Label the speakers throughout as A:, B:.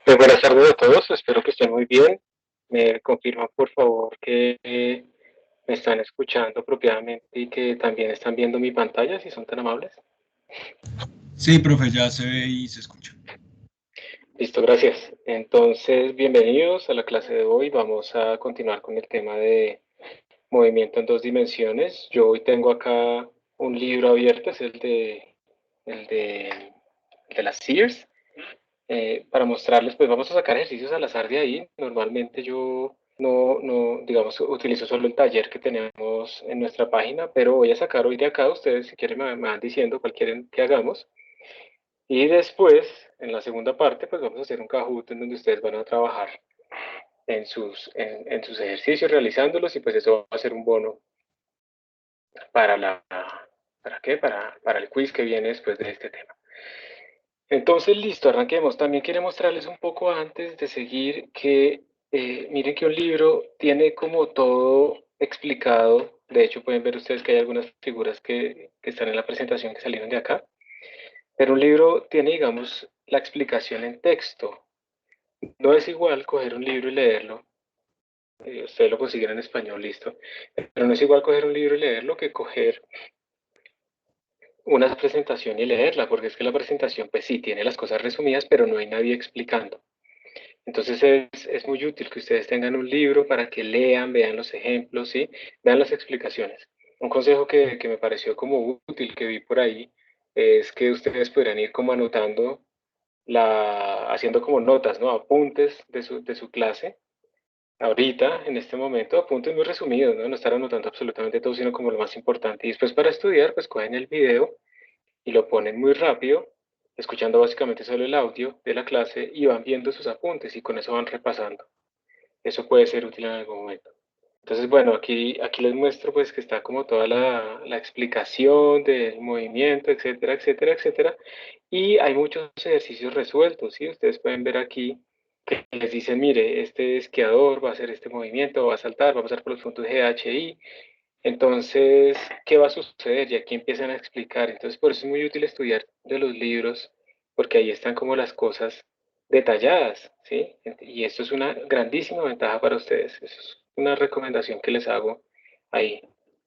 A: Buenas tardes a todos, espero que estén muy bien. Me confirman por favor que me están escuchando apropiadamente y que también están viendo mi pantalla, si son tan amables.
B: Sí, profe, ya se ve y se escucha.
A: Listo, gracias. Entonces, bienvenidos a la clase de hoy. Vamos a continuar con el tema de movimiento en dos dimensiones. Yo hoy tengo acá un libro abierto, es el de las Sears. Para mostrarles, pues vamos a sacar ejercicios al azar de ahí. Normalmente yo digamos, utilizo solo el taller que tenemos en nuestra página, pero voy a sacar hoy de acá. Ustedes, si quieren, me van diciendo cuál quieren que hagamos. Y después, en la segunda parte, pues vamos a hacer un Kahoot en donde ustedes van a trabajar en sus ejercicios realizándolos y pues eso va a ser un bono para ¿para qué? Para el quiz que viene después de este tema. Entonces, listo, arranquemos. También quiero mostrarles un poco antes de seguir que miren que un libro tiene como todo explicado. De hecho, pueden ver ustedes que hay algunas figuras que están en la presentación que salieron de acá. Pero un libro tiene, digamos, la explicación en texto. No es igual coger un libro y leerlo. Ustedes lo consiguen en español, listo. Pero no es igual coger un libro y leerlo que coger una presentación y leerla, porque es que la presentación, pues sí, tiene las cosas resumidas, pero no hay nadie explicando. Entonces es muy útil que ustedes tengan un libro para que lean, vean los ejemplos, ¿sí? Vean las explicaciones. Un consejo que me pareció como útil que vi por ahí es que ustedes podrán ir como anotando, haciendo como notas, ¿no? Apuntes de su clase. Ahorita, en este momento, apuntes muy resumidos, ¿no? No estar anotando absolutamente todo, sino como lo más importante. Y después para estudiar, pues cogen el video y lo ponen muy rápido, escuchando básicamente solo el audio de la clase y van viendo sus apuntes y con eso van repasando. Eso puede ser útil en algún momento. Entonces, bueno, aquí les muestro pues que está como toda la explicación del movimiento, etcétera, etcétera, etcétera. Y hay muchos ejercicios resueltos, ¿sí? Ustedes pueden ver aquí que les dicen, mire, este esquiador va a hacer este movimiento, va a saltar, va a pasar por los puntos G, H, I. Entonces, ¿qué va a suceder? Y aquí empiezan a explicar. Entonces, por eso es muy útil estudiar de los libros, porque ahí están como las cosas detalladas, ¿sí? Y esto es una grandísima ventaja para ustedes. Eso es una recomendación que les hago ahí.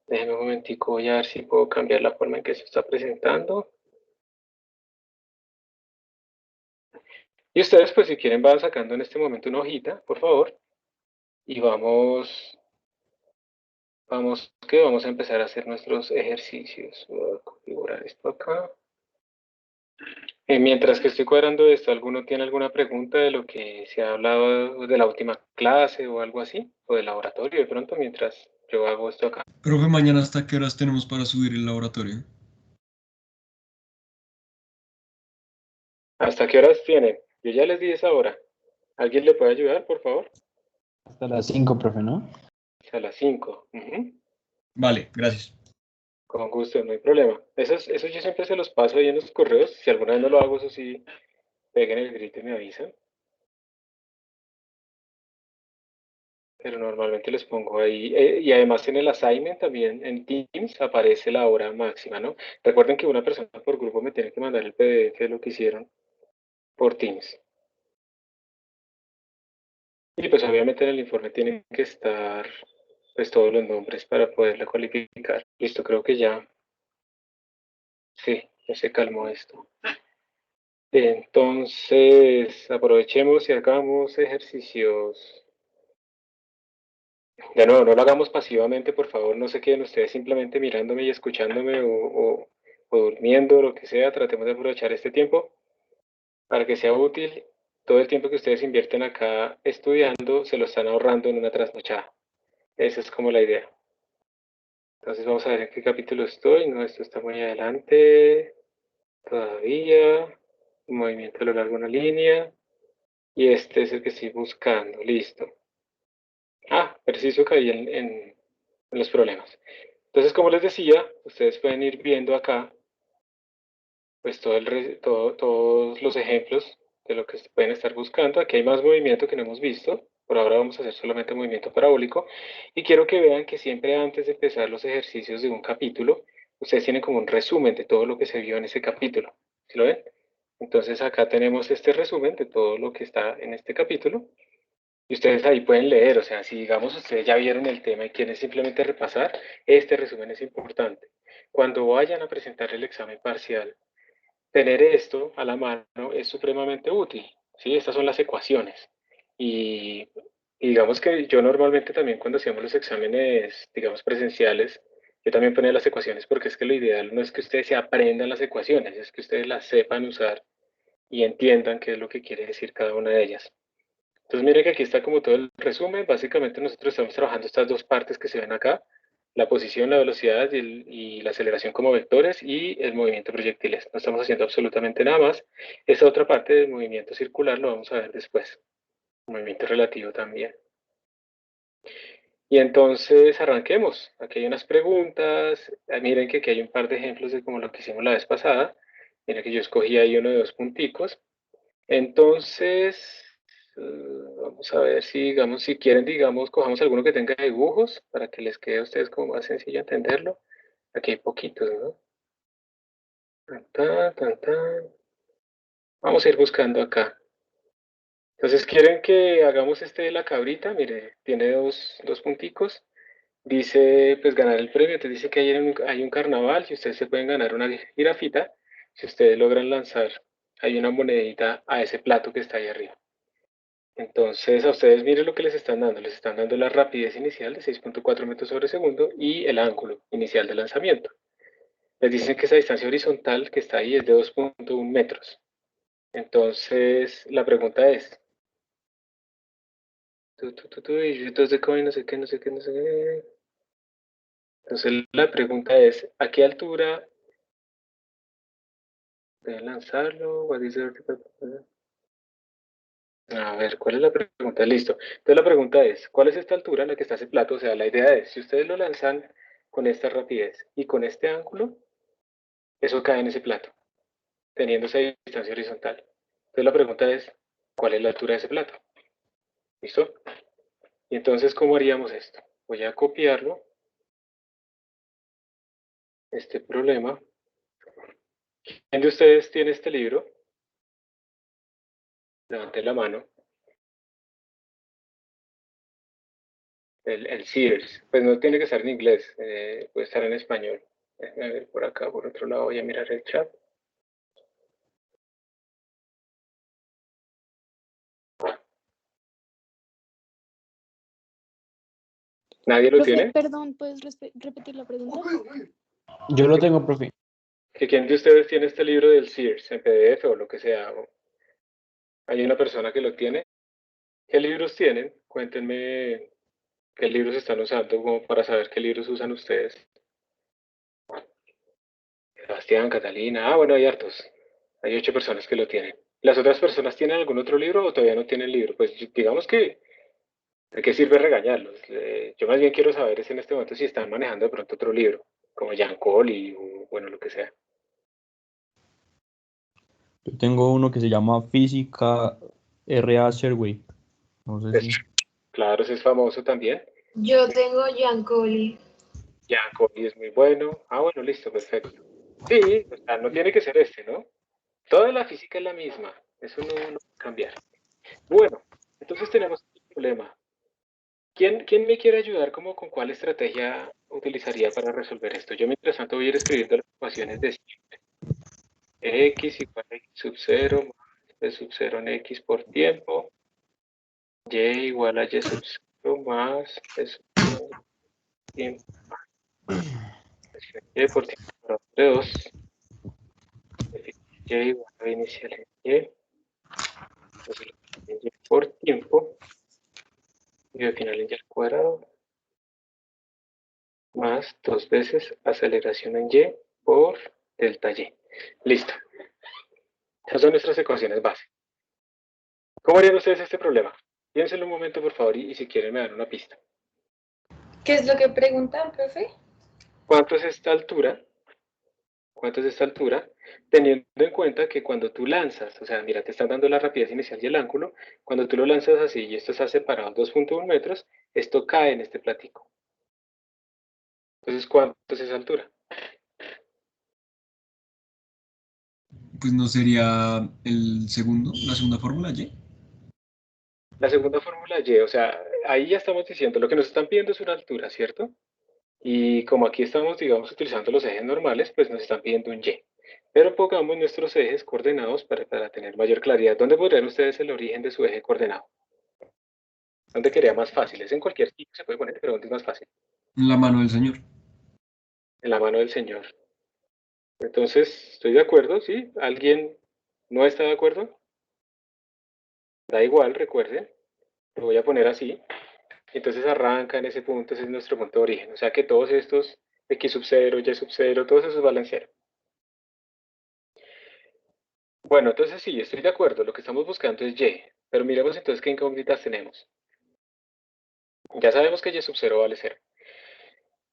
A: Déjenme un momentico, voy a ver si puedo cambiar la forma en que se está presentando. Y ustedes, pues, si quieren, van sacando en este momento una hojita, por favor, y vamos a empezar a hacer nuestros ejercicios. Voy a configurar esto acá. Mientras que estoy cuadrando esto, ¿alguno tiene alguna pregunta de lo que se ha hablado de la última clase o algo así? O del laboratorio de pronto, mientras yo hago esto acá.
B: Profe, mañana hasta qué horas tenemos para subir el laboratorio.
A: ¿Hasta qué horas tienen? Yo ya les di esa hora. ¿Alguien le puede ayudar, por favor?
C: Hasta las 5, profe, ¿no?
A: A las 5.
B: Vale, gracias.
A: Con gusto, no hay problema. Esos yo siempre se los paso ahí en los correos. Si alguna vez no lo hago, eso sí, peguen el grito y me avisan. Pero normalmente les pongo ahí. Y además en el assignment también en Teams aparece la hora máxima, ¿no? Recuerden que una persona por grupo me tiene que mandar el PDF de lo que hicieron por Teams. Y pues obviamente en el informe tienen que estar pues todos los nombres para poderla cualificar. Listo, creo que ya, sí, ya se calmó esto. Entonces, aprovechemos y hagamos ejercicios. De nuevo, no lo hagamos pasivamente, por favor, no se queden ustedes simplemente mirándome y escuchándome o durmiendo, lo que sea. Tratemos de aprovechar este tiempo para que sea útil. Todo el tiempo que ustedes invierten acá estudiando, se lo están ahorrando en una trasnochada. Esa es como la idea. Entonces vamos a ver en qué capítulo estoy. No, esto está muy adelante. Todavía. Un movimiento a lo largo de una línea. Y este es el que estoy buscando. Listo. Preciso caí en los problemas. Entonces, como les decía, ustedes pueden ir viendo acá, pues todos los ejemplos de lo que pueden estar buscando. Aquí hay más movimiento que no hemos visto. Por ahora vamos a hacer solamente movimiento parabólico. Y quiero que vean que siempre antes de empezar los ejercicios de un capítulo, ustedes tienen como un resumen de todo lo que se vio en ese capítulo. ¿Sí lo ven? Entonces acá tenemos este resumen de todo lo que está en este capítulo. Y ustedes ahí pueden leer, o sea, si digamos ustedes ya vieron el tema y quieren simplemente repasar, este resumen es importante. Cuando vayan a presentar el examen parcial, tener esto a la mano es supremamente útil, ¿sí? Estas son las ecuaciones. Y, y digamos que yo normalmente también cuando hacíamos los exámenes, digamos, presenciales, yo también ponía las ecuaciones porque es que lo ideal no es que ustedes se aprendan las ecuaciones, es que ustedes las sepan usar y entiendan qué es lo que quiere decir cada una de ellas. Entonces mire que aquí está como todo el resumen. Básicamente nosotros estamos trabajando estas dos partes que se ven acá, la posición, la velocidad y la aceleración como vectores y el movimiento proyectiles. No estamos haciendo absolutamente nada más. Esa otra parte del movimiento circular lo vamos a ver después. Movimiento relativo también. Y entonces arranquemos. Aquí hay unas preguntas. Miren que aquí hay un par de ejemplos de como lo que hicimos la vez pasada. Miren que yo escogí ahí uno de dos punticos. Entonces, vamos a ver si, digamos, si quieren, digamos, cojamos alguno que tenga dibujos para que les quede a ustedes como más sencillo entenderlo. Aquí hay poquitos, ¿no? Tan, tan, tan, tan. Vamos a ir buscando acá. Entonces, ¿quieren que hagamos este de la cabrita? Mire, tiene dos punticos. Dice, pues, ganar el premio. Entonces dice que hay un carnaval y ustedes se pueden ganar una jirafita si ustedes logran lanzar. Hay una monedita a ese plato que está ahí arriba. Entonces, a ustedes miren lo que les están dando. Les están dando la rapidez inicial de 6.4 metros sobre segundo y el ángulo inicial de lanzamiento. Les dicen que esa distancia horizontal que está ahí es de 2.1 metros. Entonces, la pregunta es, de coin, no sé qué, no sé qué, no sé qué. Entonces, la pregunta es, ¿a qué altura deben lanzarlo? What is the... A ver, ¿cuál es la pregunta? Listo. Entonces la pregunta es, ¿cuál es esta altura en la que está ese plato? O sea, la idea es, si ustedes lo lanzan con esta rapidez y con este ángulo, eso cae en ese plato, teniendo esa distancia horizontal. Entonces la pregunta es, ¿cuál es la altura de ese plato? ¿Listo? Y entonces, ¿cómo haríamos esto? Voy a copiarlo, este problema. ¿Quién de ustedes tiene este libro? Levanten la mano. El Sears. Pues no tiene que estar en inglés, puede estar en español. A ver, por acá, por otro lado, voy a mirar el chat. ¿Nadie lo
D: Profe,
A: tiene?
D: perdón, ¿puedes repetir la pregunta?
C: Yo lo tengo, profe.
A: ¿Quién de ustedes tiene este libro del Sears en PDF o lo que sea? ¿Hay una persona que lo tiene? ¿Qué libros tienen? Cuéntenme qué libros están usando como para saber qué libros usan ustedes. Sebastián, Catalina. Bueno, hay hartos. Hay 8 personas que lo tienen. ¿Las otras personas tienen algún otro libro o todavía no tienen libro? Pues digamos que ¿de qué sirve regañarlos? Yo más bien quiero saber es en este momento si están manejando de pronto otro libro, como Jan Cole o bueno, lo que sea.
C: Yo tengo uno que se llama Física R.A. Sherway. No sé
A: Es,
C: si.
A: claro, ese es famoso también.
E: Yo tengo Giancoli.
A: Jan Cole es muy bueno. Ah, bueno, listo, perfecto. Sí, o sea, no tiene que ser este, ¿no? Toda la física es la misma. Eso no va a cambiar. Bueno, entonces tenemos un problema. ¿Quién me quiere ayudar como con cuál estrategia utilizaría para resolver esto? Yo mientras tanto voy a ir escribiendo las ecuaciones de x igual a x sub 0 más b sub 0 en x por tiempo, y igual a y sub 0 más b sub 0 tiempo, y por tiempo de 2, y igual a inicial en y, entonces y por tiempo, y al final en y al cuadrado, más 2 veces aceleración en y por delta y. Listo. Esas son nuestras ecuaciones base. ¿Cómo harían ustedes este problema? Piénsenlo un momento, por favor, y si quieren me dan una pista.
E: ¿Qué es lo que preguntan, profe?
A: ¿Cuánto es esta altura? ¿Cuánto es esta altura? Teniendo en cuenta que cuando tú lanzas, o sea, mira, te están dando la rapidez inicial y el ángulo, cuando tú lo lanzas así y esto está separado 2.1 metros, esto cae en este platico. Entonces, ¿cuánto es esa altura?
B: Pues no sería la segunda fórmula Y.
A: La segunda fórmula Y, o sea, ahí ya estamos diciendo, lo que nos están pidiendo es una altura, ¿cierto? Y como aquí estamos, digamos, utilizando los ejes normales, pues nos están pidiendo un Y. Pero pongamos nuestros ejes coordenados para tener mayor claridad. ¿Dónde podrían ustedes el origen de su eje coordenado? ¿Dónde quedaría más fácil? Es en cualquier sitio se puede poner, pero ¿dónde es más fácil?
B: En la mano del Señor.
A: En la mano del Señor. Entonces, ¿estoy de acuerdo? ¿Sí? ¿Alguien no está de acuerdo? Da igual, recuerden. Lo voy a poner así. Entonces arranca en ese punto, ese es nuestro punto de origen. O sea que todos estos X sub 0, Y sub 0, todos esos valen 0. Bueno, entonces sí, estoy de acuerdo. Lo que estamos buscando es Y. Pero miremos entonces qué incógnitas tenemos. Ya sabemos que Y sub 0 vale 0.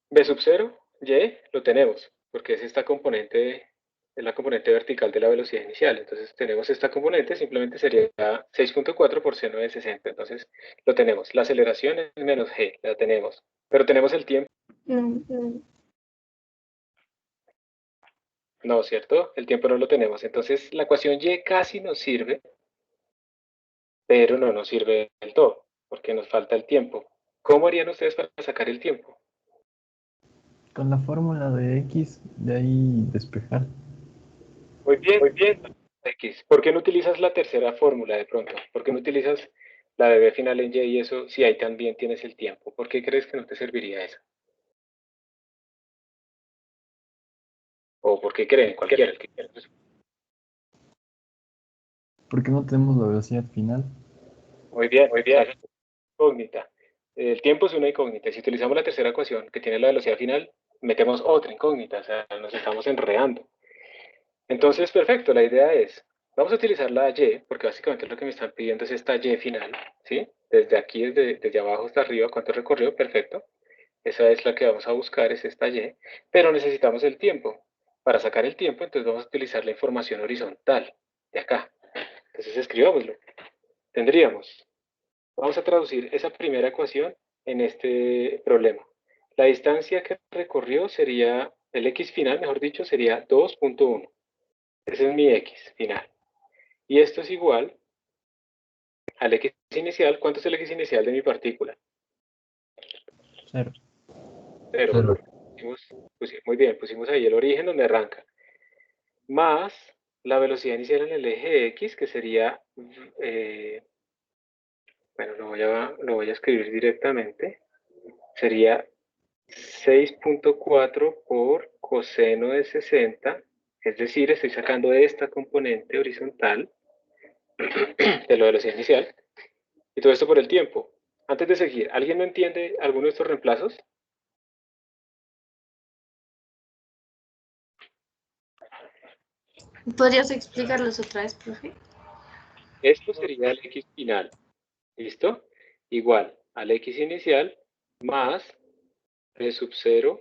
A: B sub 0, Y, lo tenemos, porque es esta componente, es la componente vertical de la velocidad inicial. Entonces tenemos esta componente, simplemente sería 6.4 por seno de 60. Entonces lo tenemos. La aceleración es menos G, la tenemos. Pero tenemos el tiempo. No, ¿cierto? El tiempo no lo tenemos. Entonces la ecuación Y casi nos sirve, pero no nos sirve del todo, porque nos falta el tiempo. ¿Cómo harían ustedes para sacar el tiempo?
C: Con la fórmula de X, de ahí despejar.
A: Muy bien, muy bien. X. ¿Por qué no utilizas la tercera fórmula de pronto? ¿Por qué no utilizas la de B final en Y y eso si ahí también tienes el tiempo? ¿Por qué crees que no te serviría esa? ¿O por qué creen? Cualquiera, el que quieran.
C: ¿Por qué no tenemos la velocidad final?
A: Muy bien, muy bien. Incógnita. El tiempo es una incógnita. Si utilizamos la tercera ecuación que tiene la velocidad final, metemos otra incógnita, o sea, nos estamos enredando. Entonces, perfecto, la idea es, vamos a utilizar la Y, porque básicamente lo que me están pidiendo es esta Y final, ¿sí? Desde aquí, desde abajo hasta arriba, ¿cuánto recorrió? Perfecto. Esa es la que vamos a buscar, es esta Y, pero necesitamos el tiempo. Para sacar el tiempo, entonces vamos a utilizar la información horizontal, de acá. Entonces escribámoslo. Tendríamos, vamos a traducir esa primera ecuación en este problema. La distancia que recorrió sería, el X final, mejor dicho, sería 2.1. Ese es mi X final. Y esto es igual al X inicial. ¿Cuánto es el X inicial de mi partícula?
C: 0.
A: 0. Muy bien, pusimos ahí el origen donde arranca. Más la velocidad inicial en el eje X, que sería, bueno, lo voy a escribir directamente. Sería 6.4 por coseno de 60. Es decir, estoy sacando esta componente horizontal de la velocidad inicial. Y todo esto por el tiempo. Antes de seguir, ¿alguien no entiende alguno de estos reemplazos?
E: ¿Podrías explicarlos otra vez, profe?
A: Esto sería el X final. ¿Listo? Igual al X inicial más B sub 0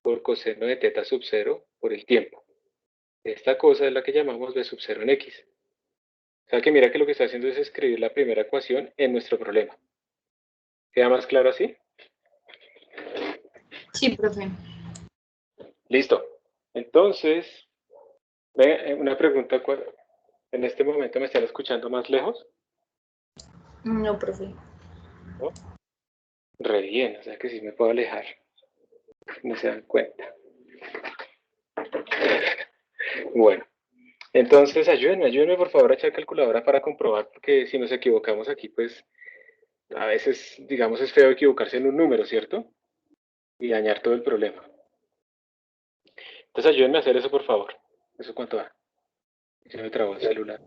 A: por coseno de teta sub 0 por el tiempo. Esta cosa es la que llamamos B sub 0 en X. O sea que mira que lo que está haciendo es escribir la primera ecuación en nuestro problema. ¿Queda más claro así?
E: Sí, profe.
A: Listo. Entonces, una pregunta. ¿En este momento me están escuchando más lejos?
E: No, profe.
A: ¿No? Re bien, o sea que sí me puedo alejar. No se dan cuenta. Bueno, entonces ayúdenme por favor a echar calculadora para comprobar, porque si nos equivocamos aquí, pues a veces, digamos, es feo equivocarse en un número, ¿cierto? Y dañar todo el problema. Entonces ayúdenme a hacer eso, por favor. ¿Eso cuánto da? Se me trabó el celular.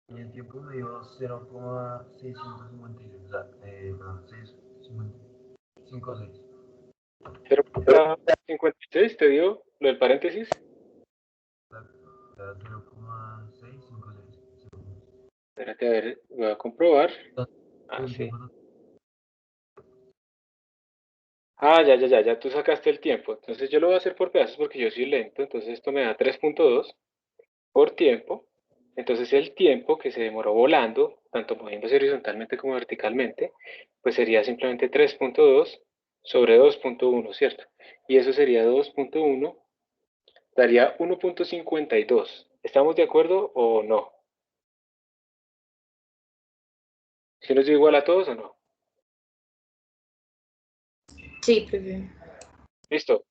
F: Y el tiempo me dio 0,656, o sea, perdón, 6,56.
A: 0.56 te dio lo del paréntesis.
F: 0,656.
A: Espérate, a ver, voy a comprobar. Ah, sí. Ah, ya, tú sacaste el tiempo. Entonces yo lo voy a hacer por pedazos porque yo soy lento. Entonces esto me da 3.2 por tiempo. Entonces el tiempo que se demoró volando, tanto moviéndose horizontalmente como verticalmente, pues sería simplemente 3.2 sobre 2.1, ¿cierto? Y eso sería 2.1 daría 1.52. ¿Estamos de acuerdo o no? ¿Si nos dio igual a todos o no?
E: Sí, profe.
A: Listo.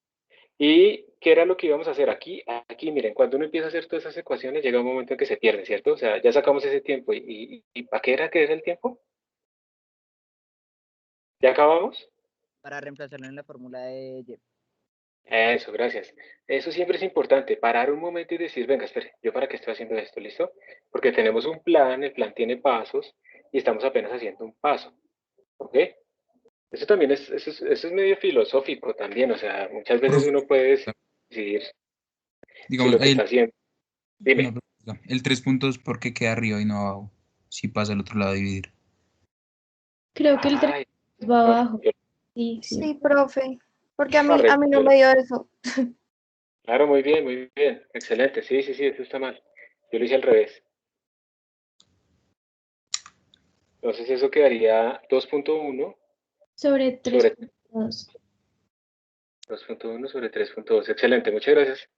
A: ¿Y qué era lo que íbamos a hacer? Aquí, miren, cuando uno empieza a hacer todas esas ecuaciones, llega un momento en que se pierde, ¿cierto? O sea, ya sacamos ese tiempo. ¿Y para qué era que era el tiempo? ¿Ya acabamos?
G: Para reemplazarlo en la fórmula de Y.
A: Eso, gracias. Eso siempre es importante, parar un momento y decir, venga, espere, ¿yo para qué estoy haciendo esto? ¿Listo? Porque tenemos un plan, el plan tiene pasos y estamos apenas haciendo un paso. ¿Ok? Eso también eso es medio filosófico también, o sea, muchas veces
H: Profe,
A: uno puede decidir si
H: digamos,
A: lo que está haciendo.
H: una
A: Dime.
H: pregunta. El 3 puntos, ¿por qué queda arriba y no abajo? Si pasa al otro lado a dividir.
D: Creo que el 3
A: Ay,
D: va
A: no,
D: abajo. Sí, sí.
E: Sí, profe. Porque a
A: correcto.
E: mí no me dio eso.
A: Claro, muy bien, muy bien. Excelente. Sí, sí, sí, eso está mal. Yo lo hice al revés. Entonces eso quedaría 2.1
D: Sobre
A: sobre
D: 3.2.
A: 2.1 sobre 3.2. Excelente, muchas gracias.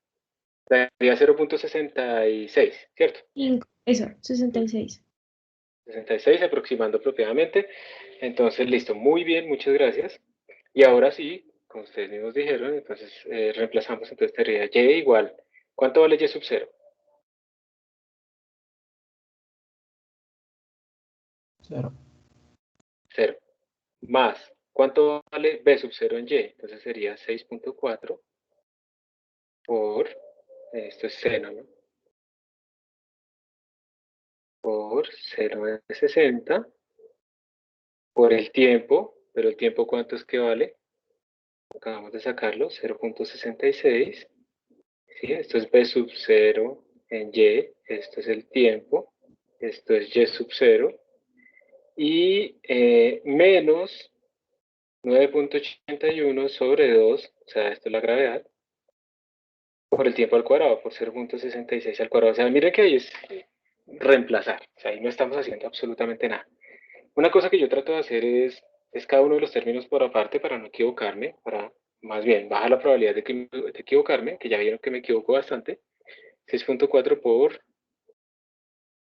A: Daría 0.66, ¿cierto?
D: 5. Eso, 66.
A: 66 aproximando aproximadamente. Entonces, listo, muy bien, muchas gracias. Y ahora sí, como ustedes mismos dijeron, entonces reemplazamos, entonces tendría y igual. ¿Cuánto vale y sub 0?
C: 0.
A: 0. Más, ¿cuánto vale b sub 0 en y? Entonces sería 6.4 por, esto es seno, ¿no? Por 0 de 60, por el tiempo, pero el tiempo ¿cuánto es que vale? Acabamos de sacarlo, 0.66. ¿Sí? Esto es b sub 0 en y, esto es el tiempo, esto es y sub 0, y menos 9.81 sobre 2, o sea, esto es la gravedad, por el tiempo al cuadrado, por 0.66 al cuadrado. O sea, miren que ahí es reemplazar, o sea, ahí no estamos haciendo absolutamente nada. Una cosa que yo trato de hacer es cada uno de los términos por aparte para no equivocarme, para más bien bajar la probabilidad de equivocarme, que ya vieron que me equivoco bastante. 6.4 por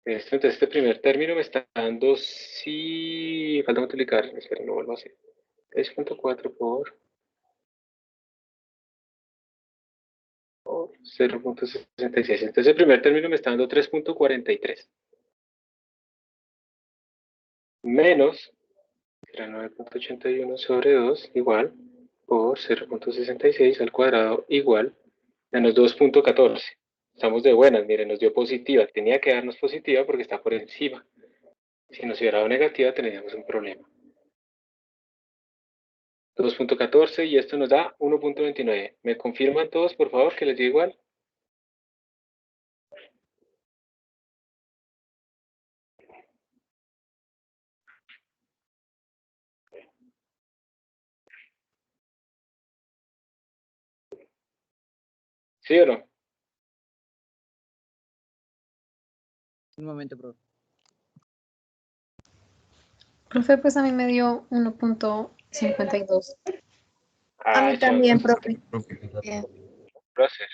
A: esto, entonces este primer término me está dando, sí, falta multiplicar, espera, no vuelvo a hacer. 6.4 por 0.66. Entonces el primer término me está dando 3.43. Menos 9.81 sobre 2 igual por 0.66 al cuadrado igual menos 2.14. Estamos de buenas, miren, nos dio positiva. Tenía que darnos positiva porque está por encima. Si nos hubiera dado negativa, tendríamos un problema. 2.14 y esto nos da 1.29. ¿Me confirman todos, por favor, que les dio igual? ¿Sí o no?
G: Un momento, profe.
E: Profe, pues a mí me dio 1.52. A mí
A: Chao,
E: también,
A: entonces,
E: profe.
H: Profe,
E: Bien.
A: placer.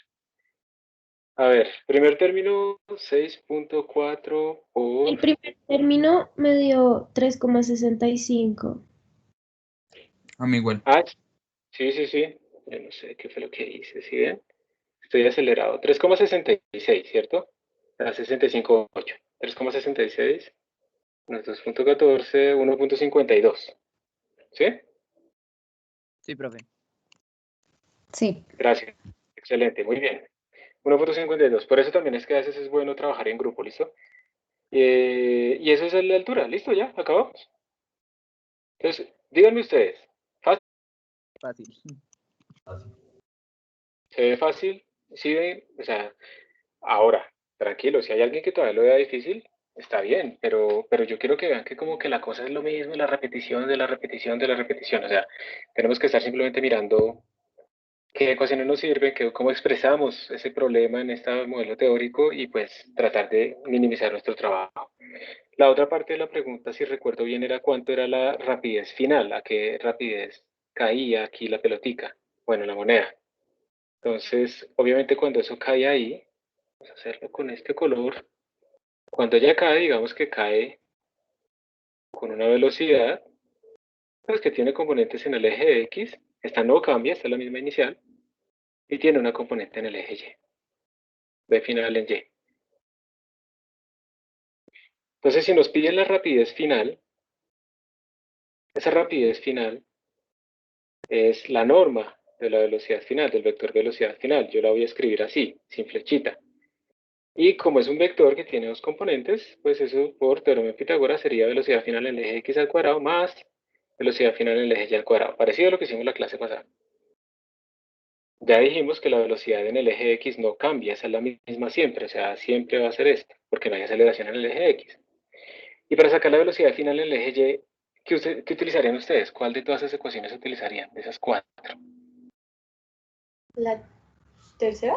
A: A ver, primer término, 6.4 por...
D: El primer término me dio 3,65.
H: a mí igual.
A: Sí, sí, sí. Yo no sé qué fue lo que hice, ¿sí ven? Estoy acelerado. 3,66, ¿cierto? A 65.8. 3,66 menos 2.14, 1.52. ¿Sí?
G: Sí, profe.
E: Sí.
A: Gracias. Excelente, muy bien. 1.52. Por eso también es que a veces es bueno trabajar en grupo, ¿listo? Y eso es la altura, ¿listo? Ya, acabamos. Entonces, díganme ustedes, ¿fácil?
G: Fácil.
F: Así.
A: ¿Se ve fácil? ¿Sí ven? O sea, ahora, tranquilo, si hay alguien que todavía lo vea difícil, está bien, pero yo quiero que vean que como que la cosa es lo mismo, la repetición de la repetición de la repetición. O sea, tenemos que estar simplemente mirando qué ecuaciones nos sirven, cómo expresamos ese problema en este modelo teórico y pues tratar de minimizar nuestro trabajo. La otra parte de la pregunta, si recuerdo bien, era cuánto era la rapidez final, a qué rapidez caía aquí la pelotica, bueno, la moneda. Entonces, obviamente cuando eso cae ahí, vamos a hacerlo con este color. Cuando ella cae, digamos que cae con una velocidad, pues que tiene componentes en el eje X, esta no cambia, esta es la misma inicial, y tiene una componente en el eje Y, B final en Y. Entonces, si nos piden la rapidez final, esa rapidez final es la norma de la velocidad final, del vector velocidad final. Yo la voy a escribir así, sin flechita. Y como es un vector que tiene dos componentes, pues eso por teorema de Pitágoras sería velocidad final en el eje X al cuadrado más velocidad final en el eje Y al cuadrado. Parecido a lo que hicimos la clase pasada. Ya dijimos que la velocidad en el eje X no cambia, esa es la misma siempre, o sea, siempre va a ser esta, porque no hay aceleración en el eje X. Y para sacar la velocidad final en el eje Y, ¿qué utilizarían ustedes? ¿Cuál de todas esas ecuaciones utilizarían? De esas cuatro.
D: La tercera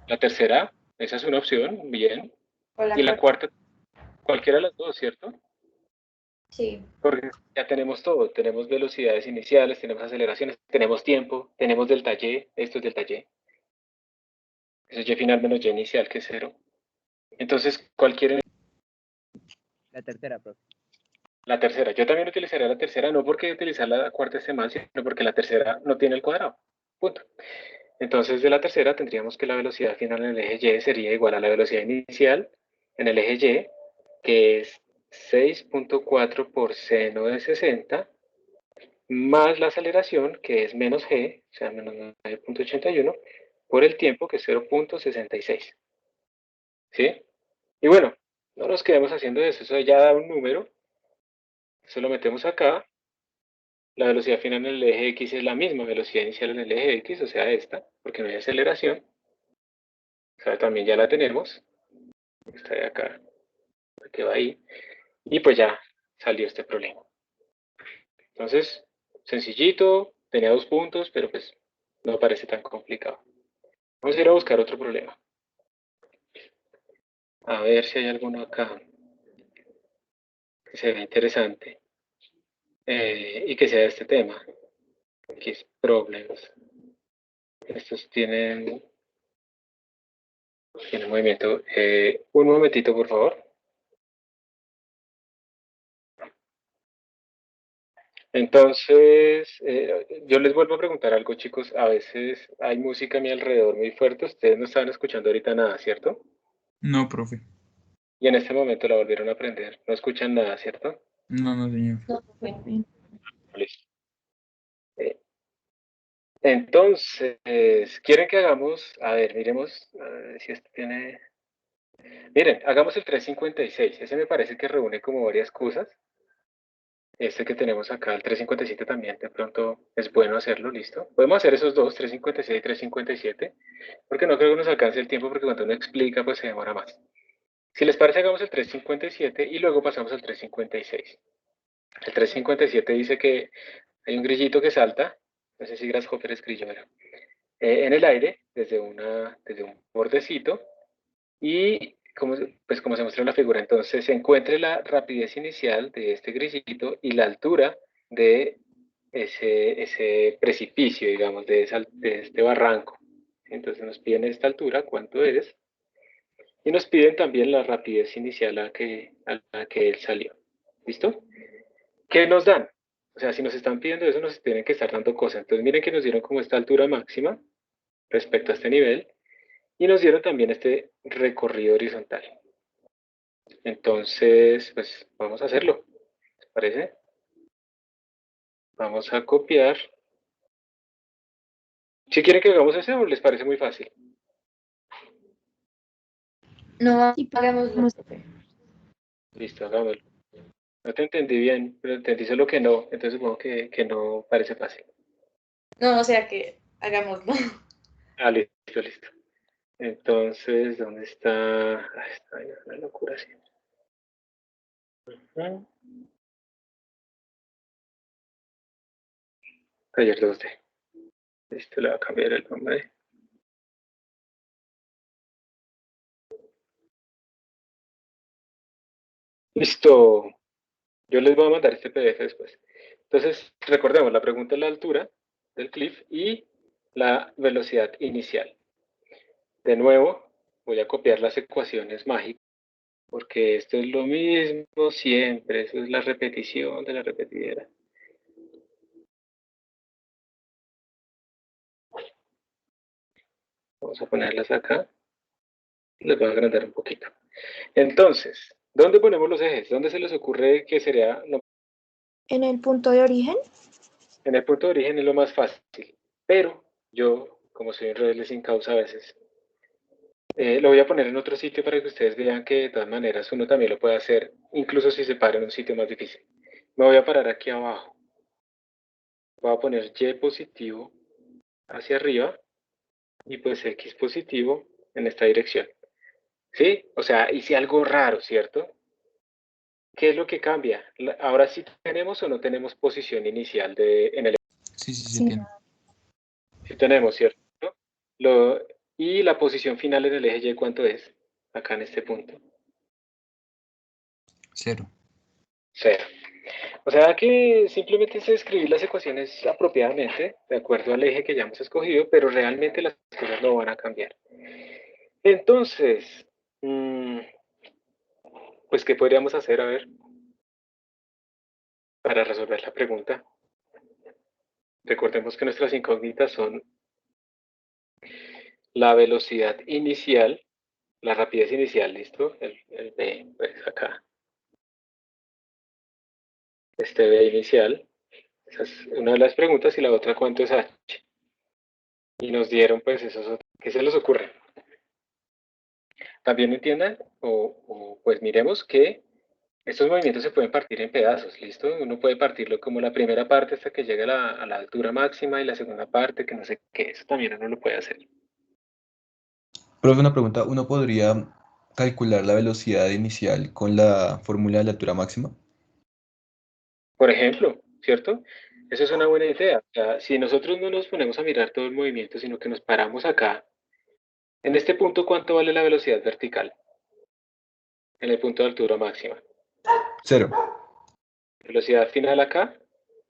A: La tercera, esa es una opción, bien.
D: o la
A: Y la
D: cuarta.
A: cuarta, cualquiera de las dos, ¿cierto?
D: Sí.
A: Porque ya tenemos todo, tenemos velocidades iniciales, tenemos aceleraciones, tenemos tiempo, tenemos delta Y, esto es delta Y. Eso es Y final menos Y inicial, que es cero. Entonces, cualquier
G: La tercera, profe.
A: La tercera, yo también utilizaría la tercera, no porque utilizar la cuarta esté mal, sino porque la tercera no tiene el cuadrado. Punto. Entonces, de la tercera tendríamos que la velocidad final en el eje Y sería igual a la velocidad inicial en el eje Y, que es 6.4 por seno de 60, más la aceleración, que es menos g, o sea, menos 9.81, por el tiempo, que es 0.66. ¿Sí? Y bueno, no nos quedemos haciendo eso ya da un número, eso lo metemos acá. La velocidad final en el eje X es la misma velocidad inicial en el eje X, o sea, esta, porque no hay aceleración. O sea, también ya la tenemos. Está de acá, que va ahí. Y pues ya salió este problema. Entonces, sencillito, tenía 2 puntos, pero pues no parece tan complicado. Vamos a ir a buscar otro problema. A ver si hay alguno acá que se vea interesante. Y que sea de este tema. Aquí es problemas. Estos tienen movimiento. Un momentito, por favor. Entonces, yo les vuelvo a preguntar algo, chicos. A veces hay música a mi alrededor muy fuerte. Ustedes no estaban escuchando ahorita nada, ¿cierto?
H: No, profe.
A: Y en este momento la volvieron a aprender. No escuchan nada, ¿cierto?
H: No, no, señor.
D: No, profe.
A: Listo. Entonces, ¿quieren que hagamos? A ver, miremos a ver si este tiene... Miren, hagamos el 356. Ese me parece que reúne como varias cosas. Este que tenemos acá, el 357 también, de pronto es bueno hacerlo, listo. Podemos hacer esos dos, 356 y 357, porque no creo que nos alcance el tiempo, porque cuando uno explica, pues se demora más. Si les parece, hagamos el 357 y luego pasamos al 356. El 357 dice que hay un grillito que salta, no sé si Grasshopper es grillo, en el aire, desde un bordecito, y pues como se muestra en la figura, entonces se encuentre la rapidez inicial de este grillito y la altura de ese precipicio, digamos, de este barranco. Entonces nos piden esta altura, cuánto es, y nos piden también la rapidez inicial a la que él salió. ¿Listo? ¿Qué nos dan? O sea, si nos están pidiendo eso, nos tienen que estar dando cosas. Entonces miren que nos dieron como esta altura máxima respecto a este nivel, y nos dieron también este recorrido horizontal. Entonces, pues vamos a hacerlo. ¿Les parece? Vamos a copiar. Si quieren que hagamos ese o les parece muy fácil.
E: No,
D: Sí, pagámoslo.
A: Listo, hagámoslo. No te entendí bien, pero entendí solo que no. Entonces supongo que no parece fácil.
I: No, o sea que hagámoslo.
A: Ah, listo, listo. Entonces, ¿dónde está? Ah, esta vaina es una locura, sí. Taller 2D. Listo, le voy a cambiar el nombre. Listo. Yo les voy a mandar este PDF después. Entonces, recordemos, la pregunta es la altura del cliff y la velocidad inicial. De nuevo, voy a copiar las ecuaciones mágicas, porque esto es lo mismo siempre, eso es la repetición de la repetidera. Vamos a ponerlas acá. Les voy a agrandar un poquito. Entonces, ¿dónde ponemos los ejes? ¿Dónde se les ocurre que sería lo...
D: En el punto de origen.
A: En el punto de origen es lo más fácil, pero yo, como soy un rebelde sin causa a veces, lo voy a poner en otro sitio para que ustedes vean que de todas maneras uno también lo puede hacer, incluso si se para en un sitio más difícil. Me voy a parar aquí abajo. Voy a poner Y positivo hacia arriba y pues X positivo en esta dirección. ¿Sí? O sea, hice algo raro, ¿cierto? ¿Qué es lo que cambia? Ahora sí tenemos o no tenemos posición inicial en el...
H: Sí, sí, sí,
E: Sí.
H: tiene.
A: Sí tenemos, ¿cierto? Y la posición final en el eje Y, ¿cuánto es? Acá en este punto.
H: 0.
A: 0. O sea que simplemente es escribir las ecuaciones apropiadamente, de acuerdo al eje que ya hemos escogido, pero realmente las cosas no van a cambiar. Entonces, pues, ¿qué podríamos hacer? A ver, para resolver la pregunta. Recordemos que nuestras incógnitas son la velocidad inicial, la rapidez inicial, ¿listo? El B, pues acá. Este B inicial. Esa es una de las preguntas y la otra, ¿cuánto es H? Y nos dieron, pues, esos. ¿Qué se les ocurre? También entiendan, pues miremos que estos movimientos se pueden partir en pedazos, ¿listo? Uno puede partirlo como la primera parte hasta que llegue a la altura máxima y la segunda parte que no sé qué, eso también uno lo puede hacer.
B: Profe, una pregunta, ¿uno podría calcular la velocidad inicial con la fórmula de la altura máxima?
A: Por ejemplo, ¿cierto? Eso es una buena idea. O sea, si nosotros no nos ponemos a mirar todo el movimiento, sino que nos paramos acá, en este punto, ¿cuánto vale la velocidad vertical? En el punto de altura máxima.
B: 0.
A: Velocidad final acá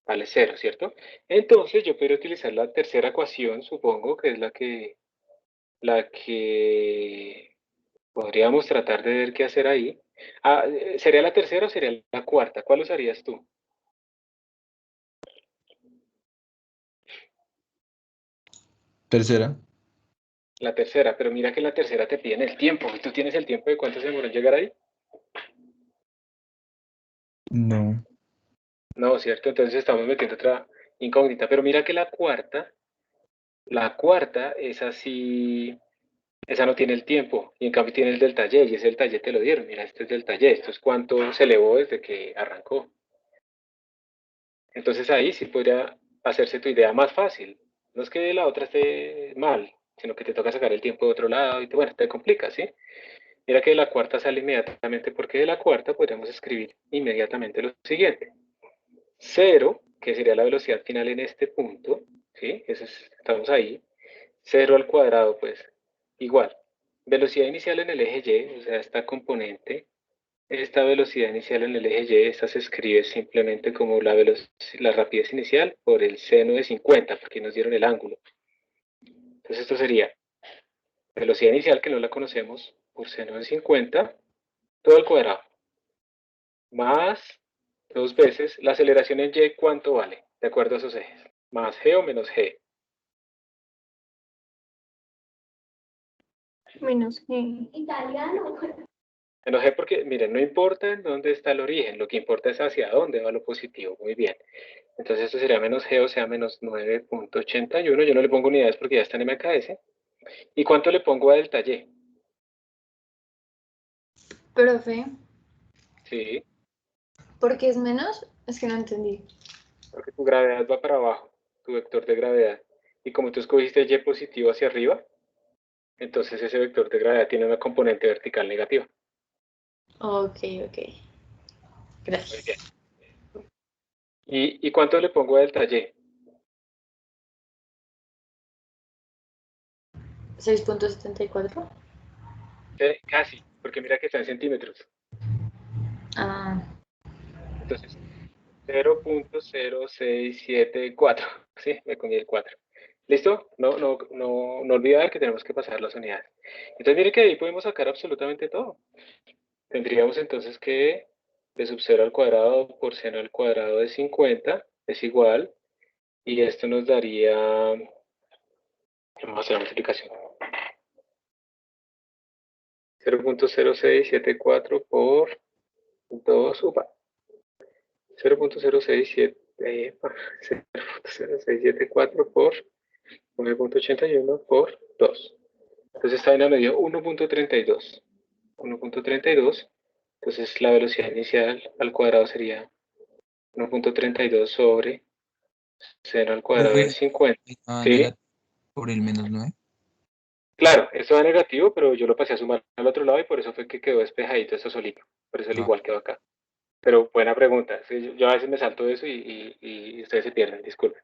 A: vale 0, ¿cierto? Entonces yo podría utilizar la tercera ecuación, supongo, que es la que podríamos tratar de ver qué hacer ahí. ¿Sería la tercera o sería la cuarta? ¿Cuál usarías tú?
B: Tercera.
A: La tercera, pero mira que la tercera te piden el tiempo. ¿Y tú tienes el tiempo de cuánto se demoró en llegar ahí?
B: No.
A: No, ¿cierto? Entonces estamos metiendo otra incógnita. Pero mira que la cuarta es así, esa no tiene el tiempo. Y en cambio tiene el del taller, y ese del taller te lo dieron. Mira, este es del taller. Esto es cuánto se elevó desde que arrancó. Entonces ahí sí podría hacerse tu idea más fácil. No es que la otra esté mal, sino que te toca sacar el tiempo de otro lado y bueno, te complica, ¿sí? Mira que de la cuarta sale inmediatamente porque de la cuarta podríamos escribir inmediatamente lo siguiente. 0, que sería la velocidad final en este punto, ¿sí? Estamos ahí. 0 al cuadrado, pues, igual. Velocidad inicial en el eje Y, o sea, esta componente, esta velocidad inicial en el eje Y, esta se escribe simplemente como la rapidez inicial por el seno de 50, porque nos dieron el ángulo. Entonces esto sería velocidad inicial, que no la conocemos, por seno de 50, todo al cuadrado, más 2 veces la aceleración en Y, ¿cuánto vale? De acuerdo a esos ejes. Más G o menos G.
D: Menos G. Italiano.
A: Menos G porque, miren, no importa en dónde está el origen, lo que importa es hacia dónde va lo positivo. Muy bien. Entonces esto sería menos G, o sea, menos 9.81. Yo no le pongo unidades porque ya está en MKS. ¿Y cuánto le pongo a delta Y?
E: Profe,
A: Sí,
E: ¿por qué es menos? Es que no entendí.
A: porque tu gravedad va para abajo, tu vector de gravedad. Y como tú escogiste Y positivo hacia arriba, entonces ese vector de gravedad tiene una componente vertical negativa.
E: Ok.
A: Muy
E: Gracias.
A: bien. ¿Y cuánto le pongo a delta Y?
E: 6.74.
A: Casi, porque mira que está en centímetros.
E: Ah,
A: Entonces, 0.0674. Sí, me comí el 4. ¿Listo? No olvidar que tenemos que pasar las unidades. Entonces, mire que ahí podemos sacar absolutamente todo. Tendríamos entonces que b sub 0 al cuadrado por seno al cuadrado de 50 es igual, y esto nos daría, vamos a hacer la multiplicación, 0.0674 por 2, 0.0674 por 9.81 por 2. Entonces esta vaina me dio 1.32. 1.32. Entonces la velocidad inicial al cuadrado sería 1.32 sobre seno al cuadrado de 50. ¿Sí?
H: Negativo por el menos 9.
A: Claro, esto va negativo, pero yo lo pasé a sumar al otro lado y por eso fue que quedó despejadito eso solito. Por eso el igual quedó acá. Pero buena pregunta. Sí, yo a veces me salto eso y ustedes se pierden, disculpen.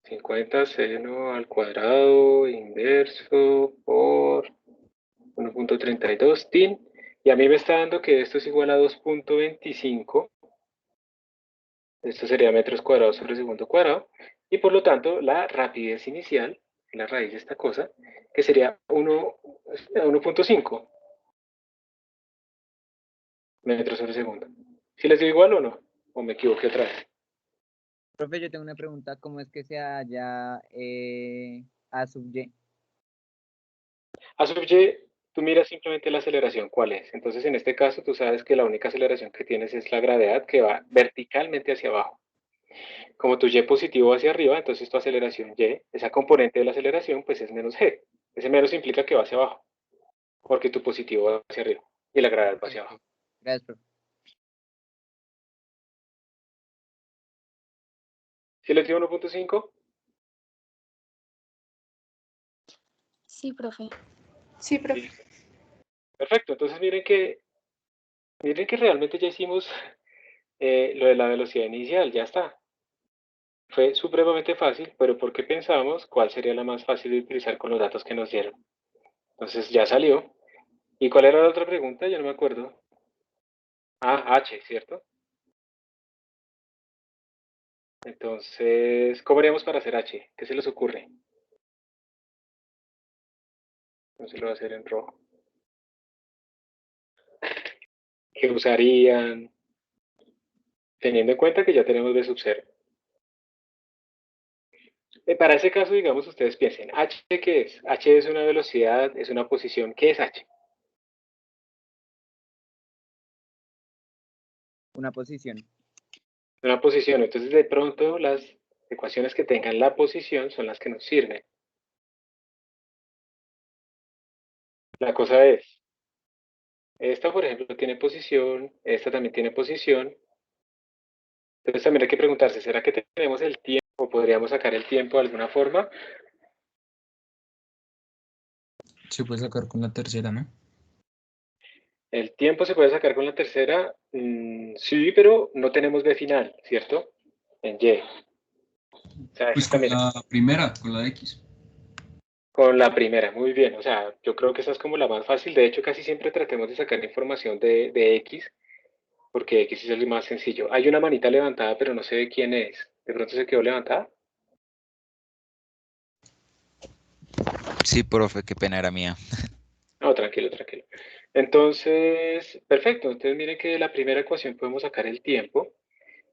A: 50 seno al cuadrado inverso por 1.32 tin. Y a mí me está dando que esto es igual a 2.25. Esto sería metros cuadrados sobre segundo cuadrado. Y por lo tanto, la rapidez inicial, la raíz de esta cosa, que sería 1.5 metros sobre segundo. ¿Sí les digo igual o no? ¿O me equivoqué otra vez?
G: Profe, yo tengo una pregunta, ¿cómo es que se halla A sub Y?
A: A sub y, tú miras simplemente la aceleración, ¿cuál es? Entonces, en este caso, tú sabes que la única aceleración que tienes es la gravedad que va verticalmente hacia abajo. Como tu y positivo hacia arriba, entonces tu aceleración y, esa componente de la aceleración, pues es menos g. Ese menos implica que va hacia abajo, porque tu positivo va hacia arriba y la gravedad va hacia abajo.
G: Gracias, profe.
A: ¿Sí les digo 1.5?
E: Sí, profe.
I: Sí, profe.
A: Perfecto, entonces miren que realmente ya hicimos lo de la velocidad inicial, ya está. Fue supremamente fácil, pero ¿por qué pensamos cuál sería la más fácil de utilizar con los datos que nos dieron? Entonces ya salió. ¿Y cuál era la otra pregunta? Yo no me acuerdo. Ah, H, ¿cierto? Entonces, ¿cómo haríamos para hacer H? ¿Qué se les ocurre? No se lo voy a hacer en rojo. ¿Qué usarían? Teniendo en cuenta que ya tenemos B sub 0. Para ese caso, digamos, ustedes piensen, ¿H qué es? H es una velocidad, es una posición. ¿Qué es H?
G: Una posición.
A: Una posición. Entonces, de pronto, las ecuaciones que tengan la posición son las que nos sirven. La cosa es, esta, por ejemplo, tiene posición, esta también tiene posición. Entonces, también hay que preguntarse, ¿será que tenemos el tiempo o podríamos sacar el tiempo de alguna forma?
H: Se puede sacar con la tercera, ¿no?
A: El tiempo se puede sacar con la tercera, sí, pero no tenemos B final, ¿cierto? En Y. O sea,
H: Pues
A: eso
H: con
A: también.
H: la primera, con la X.
A: Con la primera, muy bien. O sea, yo creo que esa es como la más fácil. De hecho, casi siempre tratemos de sacar información de X, porque X es el más sencillo. Hay una manita levantada, pero no sé de quién es. ¿De pronto se quedó levantada?
J: Sí, profe, qué pena era mía.
A: No, tranquilo, tranquilo. Entonces, perfecto. Entonces, miren que de la primera ecuación podemos sacar el tiempo.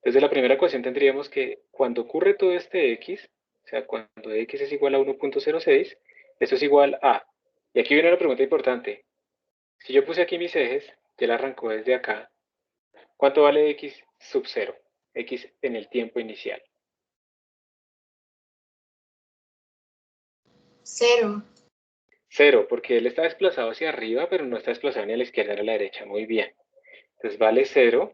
A: Desde la primera ecuación tendríamos que cuando ocurre todo este X, o sea, cuando X es igual a 1.06, esto es igual a, y aquí viene una pregunta importante, si yo puse aquí mis ejes, ya la arrancó desde acá, ¿cuánto vale X sub 0? X en el tiempo inicial.
I: 0.
A: 0, porque él está desplazado hacia arriba, pero no está desplazado ni a la izquierda ni a la derecha, muy bien. Entonces vale 0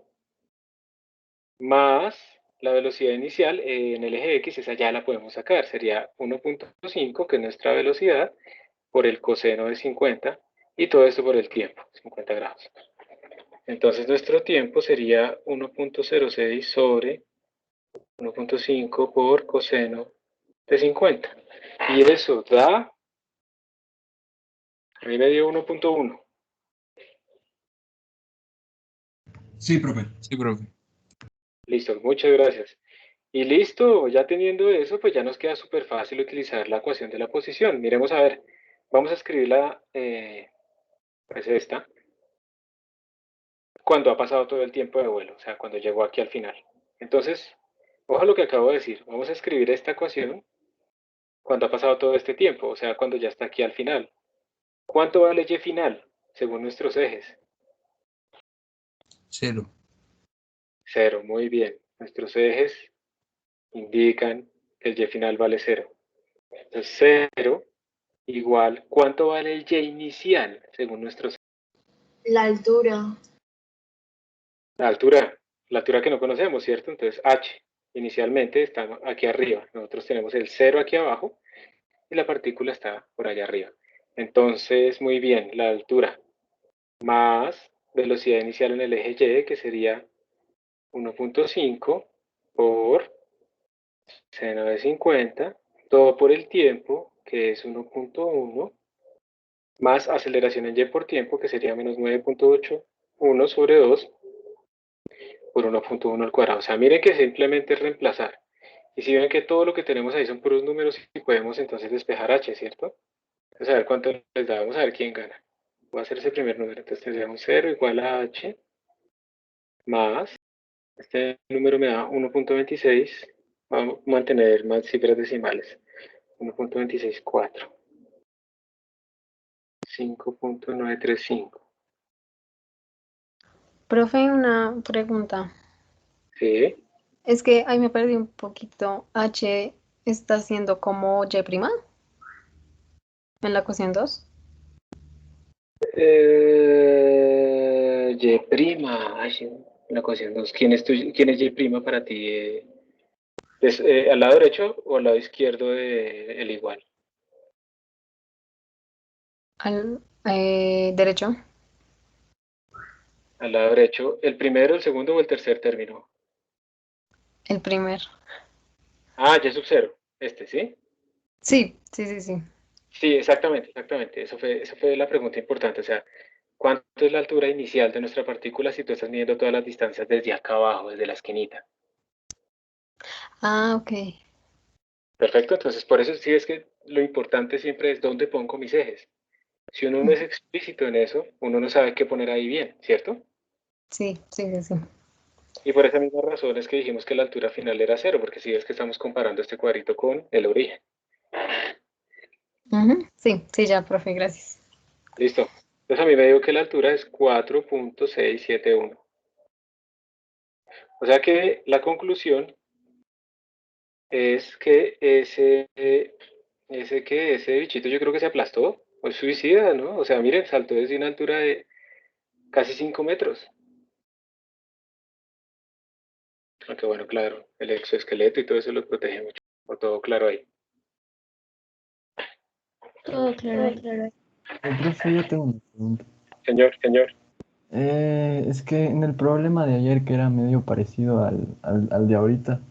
A: más la velocidad inicial en el eje X, esa ya la podemos sacar, sería 1.5, que es nuestra velocidad, por el coseno de 50, y todo esto por el tiempo, 50 grados. Entonces nuestro tiempo sería 1.06 sobre 1.5 por coseno de 50. Y eso da, a mí me dio 1.1.
H: Sí, profe. Sí, profe.
A: Listo, muchas gracias. Y listo, ya teniendo eso, pues ya nos queda súper fácil utilizar la ecuación de la posición. Miremos a ver, vamos a escribirla, pues esta, cuando ha pasado todo el tiempo de vuelo, o sea, cuando llegó aquí al final. Entonces, ojo lo que acabo de decir, vamos a escribir esta ecuación cuando ha pasado todo este tiempo, o sea, cuando ya está aquí al final. ¿Cuánto vale y final, según nuestros ejes?
H: 0.
A: 0, muy bien. Nuestros ejes indican que el y final vale 0. Entonces, 0 igual, ¿cuánto vale el y inicial, según nuestros ejes?
I: La altura.
A: La altura que no conocemos, ¿cierto? Entonces, h, inicialmente está aquí arriba. Nosotros tenemos el 0 aquí abajo y la partícula está por allá arriba. Entonces, muy bien, la altura más velocidad inicial en el eje y, que sería 1.5 por seno de 50, todo por el tiempo, que es 1.1, más aceleración en y por tiempo, que sería menos 9.81 sobre 2 por 1.1 al cuadrado. O sea, miren que simplemente es reemplazar. Y si ven que todo lo que tenemos ahí son puros números y podemos entonces despejar h, ¿cierto? Entonces a ver cuánto les da, vamos a ver quién gana. Voy a hacer ese primer número, entonces tendríamos 0 igual a h más, este número me da 1.26, vamos a mantener más cifras decimales, 1.264, 5.935.
E: Profe, una pregunta.
A: Sí,
E: Es que ahí me perdí un poquito. H está siendo como Y prima en la ecuación 2.
A: Y prima, ay, la ecuación 2. ¿Quién es Y prima para ti? ¿Es al lado derecho o al lado izquierdo del igual?
E: Al derecho.
A: Al lado derecho, ¿el primero, el segundo o el tercer término?
E: El primer.
A: Ah, Y sub 0, ¿sí?
E: Sí, sí, sí, sí.
A: Sí, exactamente, exactamente. Eso fue la pregunta importante. O sea, ¿cuánto es la altura inicial de nuestra partícula si tú estás midiendo todas las distancias desde acá abajo, desde la esquinita?
E: Ah, ok.
A: Perfecto, entonces por eso sí es que lo importante siempre es dónde pongo mis ejes. Si uno no es explícito en eso, uno no sabe qué poner ahí bien, ¿cierto?
E: Sí, sí, sí, sí.
A: Y por esa misma razón es que dijimos que la altura final era 0, porque si ves que estamos comparando este cuadrito con el origen.
E: Ujú. Sí, sí, ya, profe, gracias.
A: Listo. Entonces a mí me dijo que la altura es 4.671. O sea que la conclusión es que ese bichito yo creo que se aplastó, o es suicida, ¿no? O sea, miren, saltó desde una altura de casi 5 metros. Aunque bueno, claro, el exoesqueleto y todo eso lo protege mucho. O todo claro ahí.
D: Todo claro ahí.
C: Profe, yo tengo una pregunta.
A: Señor.
C: Es que en el problema de ayer, que era medio parecido al de ahorita,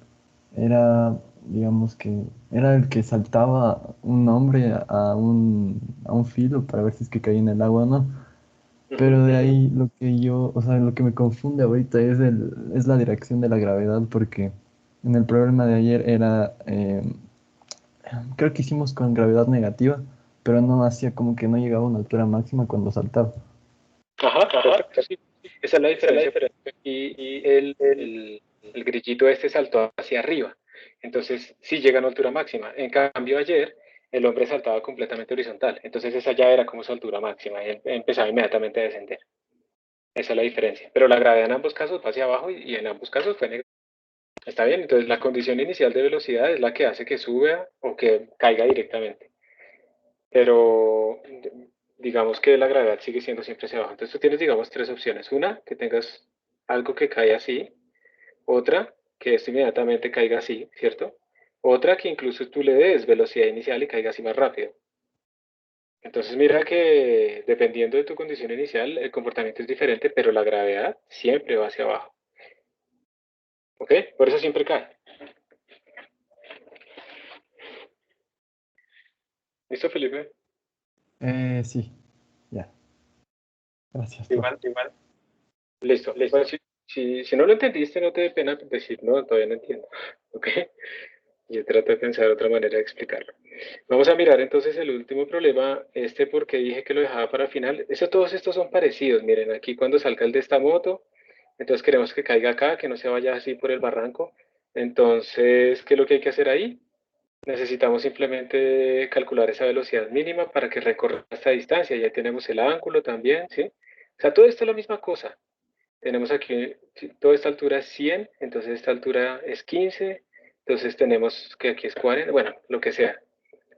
C: era, digamos que, era el que saltaba un hombre a un filo para ver si es que caía en el agua o no. Pero de ahí lo que yo, o sea, lo que me confunde ahorita es la dirección de la gravedad, porque en el problema de ayer era, creo que hicimos con gravedad negativa, pero no hacía como que no llegaba a una altura máxima cuando saltaba.
A: Ajá, perfecto, sí. Esa es la diferencia. Y el grillito este saltó hacia arriba. Entonces, sí llega a una altura máxima. En cambio, ayer el hombre saltaba completamente horizontal. Entonces, esa ya era como su altura máxima. Y empezaba inmediatamente a descender. Esa es la diferencia. Pero la gravedad en ambos casos va hacia abajo y en ambos casos fue negativa. Está bien, entonces la condición inicial de velocidad es la que hace que suba o que caiga directamente. Pero digamos que la gravedad sigue siendo siempre hacia abajo. Entonces tú tienes, digamos, tres opciones. Una, que tengas algo que cae así. Otra, que esto inmediatamente caiga así, ¿cierto? Otra, que incluso tú le des velocidad inicial y caiga así más rápido. Entonces mira que dependiendo de tu condición inicial, el comportamiento es diferente, pero la gravedad siempre va hacia abajo. ¿Ok? Por eso siempre cae. ¿Listo, Felipe?
C: Sí, ya. Gracias, profe.
A: Igual. Listo. Bueno, Si no lo entendiste, no te dé pena decir, no, todavía no entiendo. ¿Ok? Yo trato de pensar otra manera de explicarlo. Vamos a mirar entonces el último problema, porque dije que lo dejaba para el final. Todos estos son parecidos. Miren, aquí cuando salga el de esta moto, entonces queremos que caiga acá, que no se vaya así por el barranco. Entonces, ¿qué es lo que hay que hacer ahí? Necesitamos simplemente calcular esa velocidad mínima para que recorra esta distancia. Ya tenemos el ángulo también, ¿sí? O sea, todo esto es la misma cosa. Tenemos aquí, toda esta altura es 100, entonces esta altura es 15, entonces tenemos que aquí es 40, bueno, lo que sea.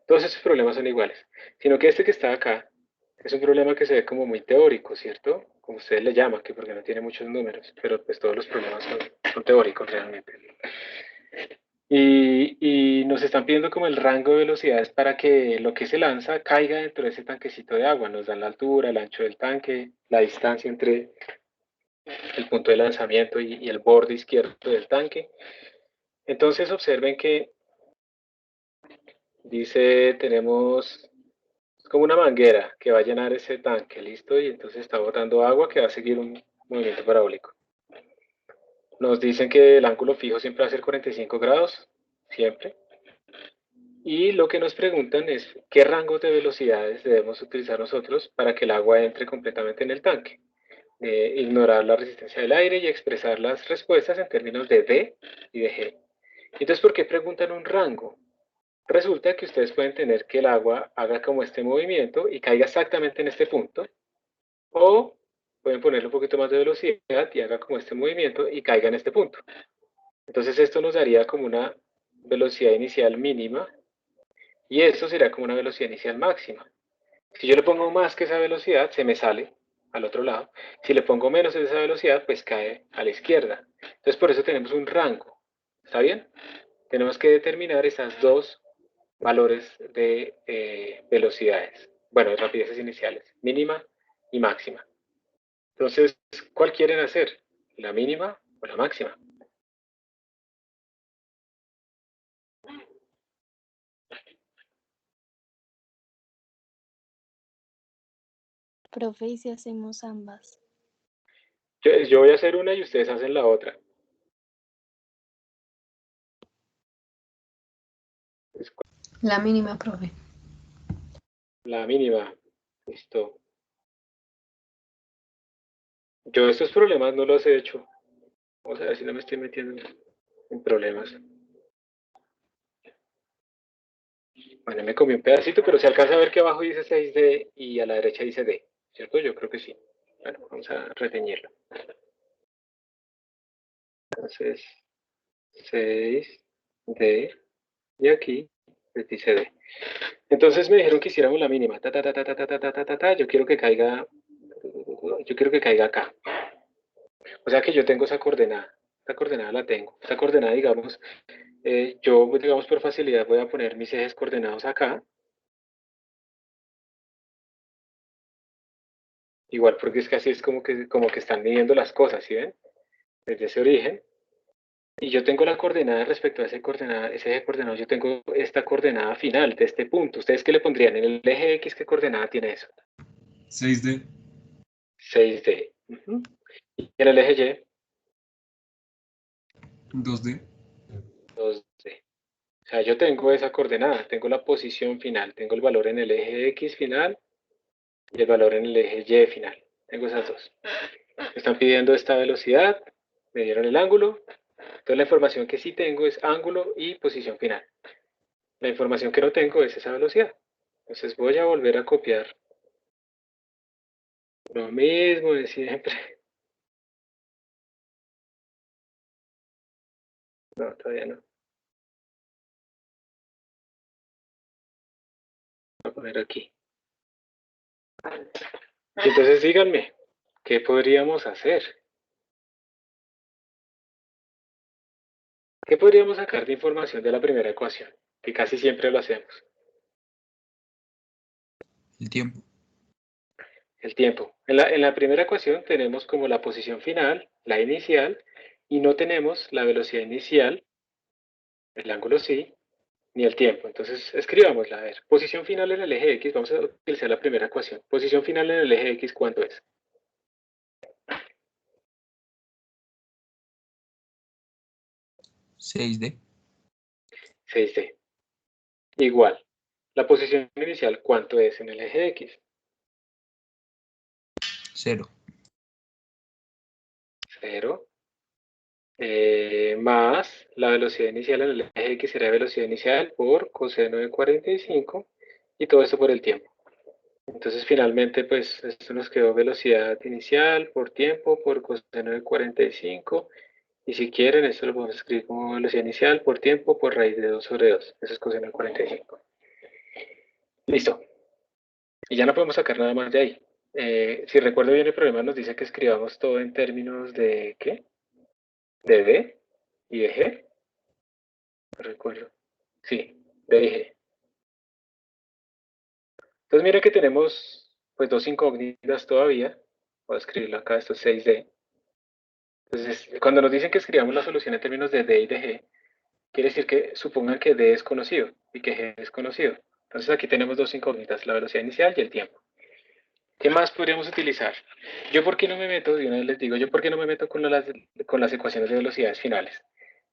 A: Todos esos problemas son iguales, sino que este que está acá es un problema que se ve como muy teórico, ¿cierto? Como ustedes le llaman, que porque no tiene muchos números, pero pues todos los problemas son teóricos realmente. Y nos están pidiendo como el rango de velocidades para que lo que se lanza caiga dentro de ese tanquecito de agua. Nos dan la altura, el ancho del tanque, la distancia entre el punto de lanzamiento y el borde izquierdo del tanque. Entonces observen que dice, tenemos como una manguera que va a llenar ese tanque, ¿listo? Y entonces está botando agua que va a seguir un movimiento parabólico. Nos dicen que el ángulo fijo siempre va a ser 45 grados, siempre. Y lo que nos preguntan es qué rango de velocidades debemos utilizar nosotros para que el agua entre completamente en el tanque. Ignorar la resistencia del aire y expresar las respuestas en términos de D y de G. Entonces, ¿por qué preguntan un rango? Resulta que ustedes pueden tener que el agua haga como este movimiento y caiga exactamente en este punto, o pueden ponerle un poquito más de velocidad y haga como este movimiento y caiga en este punto. Entonces esto nos daría como una velocidad inicial mínima y esto sería como una velocidad inicial máxima. Si yo le pongo más que esa velocidad, se me sale al otro lado. Si le pongo menos de esa velocidad, pues cae a la izquierda. Entonces por eso tenemos un rango. ¿Está bien? Tenemos que determinar esas dos valores de velocidades. Bueno, de rapideces iniciales, mínima y máxima. Entonces, ¿cuál quieren hacer? ¿La mínima o la máxima?
K: Profe, ¿y si hacemos ambas?
A: Yo voy a hacer una y ustedes hacen la otra.
E: La mínima, profe.
A: La mínima. Listo. Yo estos problemas no los he hecho. Vamos a ver si no me estoy metiendo en problemas. Bueno, me comí un pedacito, pero se alcanza a ver que abajo dice 6D y a la derecha dice D. ¿Cierto? Yo creo que sí. Bueno, vamos a reteñirlo. Entonces, 6D y aquí pues dice D. Entonces me dijeron que hiciéramos la mínima. Yo quiero que caiga. Yo quiero que caiga acá. O sea que yo tengo esa coordenada. Esta coordenada la tengo. Esta coordenada, digamos, yo, digamos, por facilidad voy a poner mis ejes coordenados acá. Igual porque es que así es como que están midiendo las cosas, ¿sí ven? Desde ese origen. Y yo tengo la coordenada respecto a ese eje coordenado, yo tengo esta coordenada final de este punto. ¿Ustedes qué le pondrían? En el eje X, ¿qué coordenada tiene eso?
B: 6D.
A: 6D. Y en el eje
B: 2D.
A: 2D. O sea, yo tengo esa coordenada, tengo la posición final, tengo el valor en el eje X final y el valor en el eje Y final. Tengo esas dos. Me están pidiendo esta velocidad, me dieron el ángulo. Entonces la información que sí tengo es ángulo y posición final. La información que no tengo es esa velocidad. Entonces voy a volver a copiar lo mismo de siempre. No, todavía no. Voy a poner aquí. Entonces díganme, ¿qué podríamos hacer? ¿Qué podríamos sacar de información de la primera ecuación? Que casi siempre lo hacemos.
H: El tiempo.
A: El tiempo. En la primera ecuación tenemos como la posición final, la inicial, y no tenemos la velocidad inicial, el ángulo sí, ni el tiempo. Entonces escribámosla. A ver, posición final en el eje X, vamos a utilizar la primera ecuación. Posición final en el eje X, ¿cuánto es?
H: 6D.
A: 6D. Igual. La posición inicial, ¿cuánto es en el eje X?
H: 0.
A: 0. Más la velocidad inicial en el eje X será velocidad inicial por coseno de 45 y todo eso por el tiempo. Entonces finalmente pues esto nos quedó velocidad inicial por tiempo por coseno de 45 y si quieren esto lo podemos escribir como velocidad inicial por tiempo por raíz de 2 sobre 2. Eso es coseno de 45. Listo. Y ya no podemos sacar nada más de ahí. Si recuerdo bien el problema nos dice que escribamos todo en términos de ¿qué? De D y de G. No recuerdo. Sí, D y G. Entonces mira que tenemos pues dos incógnitas todavía. Voy a escribirlo acá, esto es 6D. Entonces, cuando nos dicen que escribamos la solución en términos de D y de G, quiere decir que supongan que D es conocido y que G es conocido. Entonces aquí tenemos dos incógnitas, la velocidad inicial y el tiempo. ¿Qué más podríamos utilizar? Yo por qué no me meto, de una vez les digo, yo por qué no me meto con las ecuaciones de velocidades finales.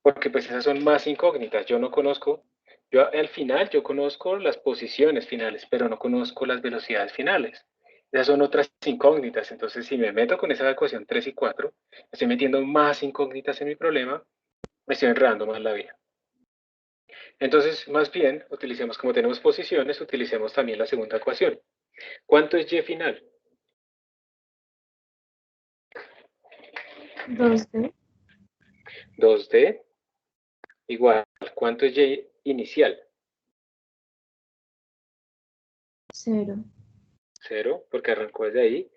A: Porque pues esas son más incógnitas, yo no conozco, yo al final yo conozco las posiciones finales, pero no conozco las velocidades finales. Esas son otras incógnitas, entonces si me meto con esa ecuación 3 y 4, estoy metiendo más incógnitas en mi problema, me estoy enredando más la vida. Entonces, más bien, utilicemos, como tenemos posiciones, utilicemos también la segunda ecuación. ¿Cuánto es Y final?
D: 2D,
A: 2D igual. ¿Cuánto es Y inicial?
D: 0.
A: 0, porque arrancó desde ahí.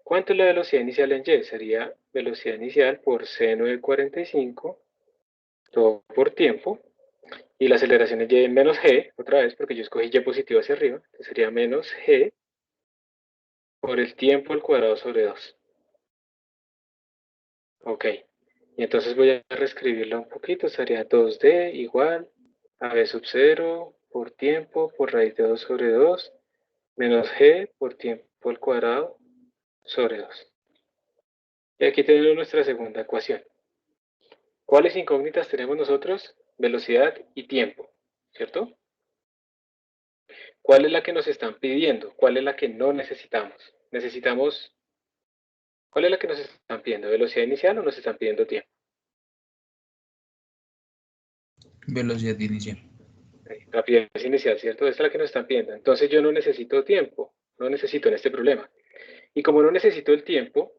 A: ¿Cuánto es la velocidad inicial en Y? Sería velocidad inicial por seno de 45, todo por tiempo. Y la aceleración es Y menos G, otra vez, porque yo escogí Y positivo hacia arriba. Entonces sería menos G por el tiempo al cuadrado sobre 2. Ok. Y entonces voy a reescribirla un poquito. Sería 2D igual a V sub 0 por tiempo por raíz de 2 sobre 2 menos G por tiempo al cuadrado sobre 2. Y aquí tenemos nuestra segunda ecuación. ¿Cuáles incógnitas tenemos nosotros? Velocidad y tiempo, ¿cierto? ¿Cuál es la que nos están pidiendo? ¿Cuál es la que no necesitamos? ¿Cuál es la que nos están pidiendo? ¿Velocidad inicial o nos están pidiendo tiempo?
H: Velocidad inicial.
A: Rapidez inicial, ¿cierto? Esa es la que nos están pidiendo. Entonces yo no necesito tiempo, no necesito en este problema. Y como no necesito el tiempo,